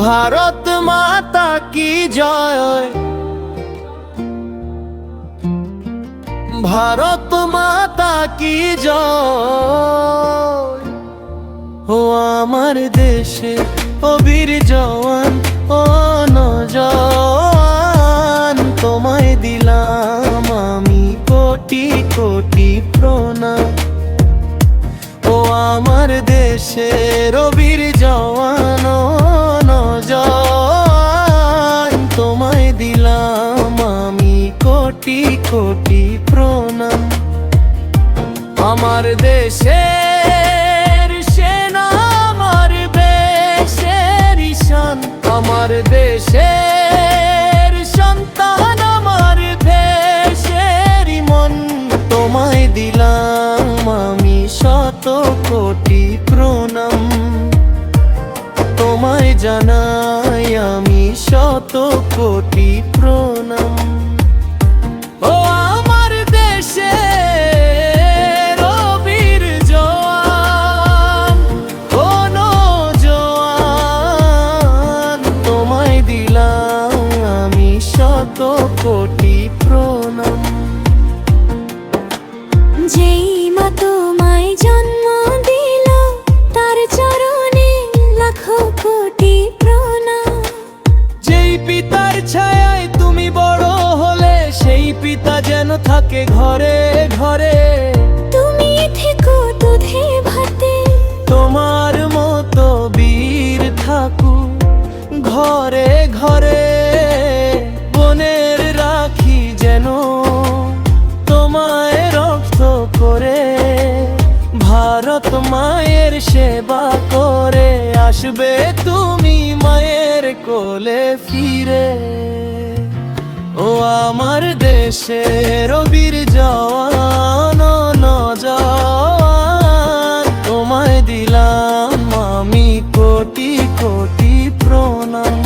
ভারত মাতা কি জয়, ভারত মাতা কি জয়। ও আমার দেশে ও বীর জওয়ান ও নওজওয়ান, তোমায় দিলাম আমি কোটি কোটি প্রণাম। ও আমার দেশের ও বীর জওয়ান ও নওজওয়ান, তোমায় দিলাম আমি কোটি কোটি প্রণাম। আমার দেশের সেনা আমার দেশের ঈশান, আমার দেশের সন্তান আমার দেশের মন, তোমায় দিলাম আমি শত কোটি প্রণাম। তোমায় জানাই আমি শত কোটি প্রণাম। ও আমার দেশের ও বীর জওয়ান ও নওজওয়ান, তোমায় দিলাম আমি শত কোটি প্রণাম। যেই মা তোমায় জন্ম দিল, তার চরণে লাখো কোটি প্রণাম। যেই পিতার ছায়ায় তুমি বড় হলে, সেই পিতা যেন থাকে ঘরে ঘরে। তুমি থেকো দুধে ভাতে, তোমার মতো বীর থাকুক ঘরে ঘরে। বনের রাখি যেন তোমায় রক্ত করে, ভারত মায়ের সেবা করে আসবে তুমি মায়ের কোলে ফিরে। ও আমার দেশের ও বীর জওয়ান ও নওজওয়ান, তোমায় দিলাম আমি কোটি কোটি প্রণাম।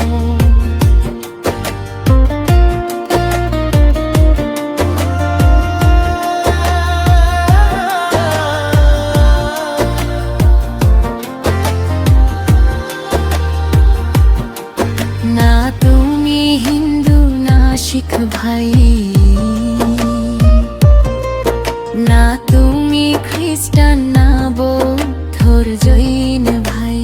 না তুমি হিন্দু না শিখ ভাই, না তুমি খ্রিস্টান না বৌদ্ধর জৈন ভাই।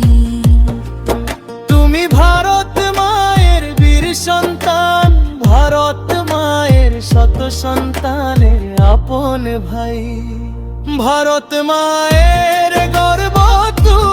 তুমি ভারত মায়ের বীর সন্তান, ভারত মায়ের শত সন্তানের আপন ভাই। ভারত মায়ের গর্ব তুমি।